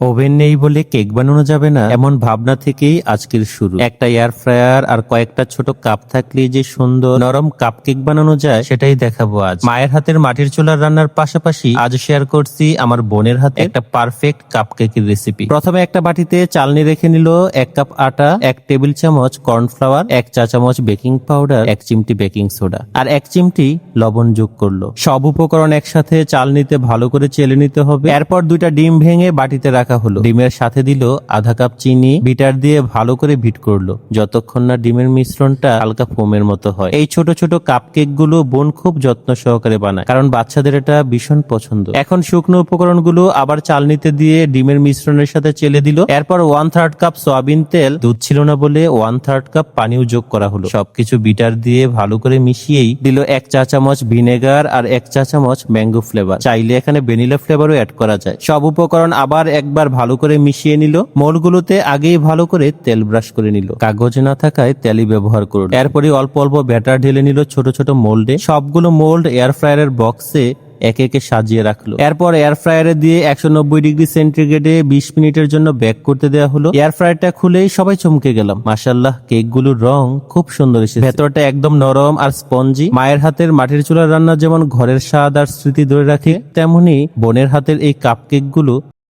Oven নেই বলে cake বানানো যাবে না, এমন ভাবনা থেকেই আজকের শুরু। একটা এয়ার ফ্রায়ার আর কয়েকটা ছোট কাপ থাকলে যে সুন্দর নরম কাপ কেক বানানো যায় সেটাই দেখাবো আজ। মায়ের হাতের মাটির চুলার রান্নার পাশাপাশি আজ শেয়ার করছি আমার বোনের হাতে একটা পারফেক্ট কাপ কেকের রেসিপি। প্রথমে একটা বাটিতে চালনি রেখে নিল, 1 কাপ আটা, 1 টেবিল চামচ কর্নফ্লাওয়ার, 1 চা চামচ বেকিং পাউডার, 1 চিমটি বেকিং সোডা আর 1 চিমটি লবণ যোগ করলো। সব উপকরণ একসাথে চালনিতে ভালো করে চেলে নিতে হবে। এরপর 2টা ডিম ভেঙে বাটিতে রাখা হলো। ডিমের সাথে দিল আধা কাপ চিনি, বিটার দিয়ে ভালো করে বিট করলো যতক্ষণ না ডিমের মিশ্রণটা হালকা ফোমের মতো হয়। এই ছোট ছোট কাপ কেক গুলো বোন খুব যত্ন সহকারে বানায়, কারণ বাচ্চাদের এটা ভীষণ পছন্দ। এখন শুকনো উপকরণগুলো আবার চালনিতে দিয়ে ডিমের মিশ্রণের সাথে চেলে দিল। এরপর 1/3 কাপ সয়াবিন তেল, দুধ ছিল না বলে 1/3 কাপ পানিও যোগ করা হলো। সবকিছু বিটার দিয়ে ভালো করে মিশিয়েই দিল 1 চা চামচ ভিনেগার আর 1 চা চামচ ম্যাঙ্গো ফ্লেভার। চাইলে এখানে ভ্যানিলা ফ্লেভারও অ্যাড করা যায়। সব উপকরণ আবার একবার ভালো করে মিশিয়ে নিল। মোল্ডগুলোতে আগেই ভালো করে তেল ব্রাশ করে নিল, কাগজ না থাকায় তেলই ব্যবহার করল। এরপরে অল্প অল্প ব্যাটার ঢেলে নিল ছোট ছোট মোল্ডে। সবগুলো মোল্ড এয়ার ফ্রায়ারের বক্সে একে একে সাজিয়ে রাখলো। এরপর এয়ার ফ্রায়ারে দিয়ে 190 ডিগ্রি সেন্টিগ্রেডে 20 মিনিটের জন্য বেক করতে দেওয়া হলো। এয়ার ফ্রায়ারটা খুলেই সবাই চমকে গেলাম। মাশাআল্লাহ, কেকগুলোর রং খুব সুন্দর এসেছে, ভেতরটা একদম নরম আর স্পঞ্জি। মায়ের হাতের মাটির চুলার রান্না যেমন ঘরের স্বাদ আর স্মৃতি ধরে রাখে, তেমনি বোনের হাতের এই কাপ কেকগুলো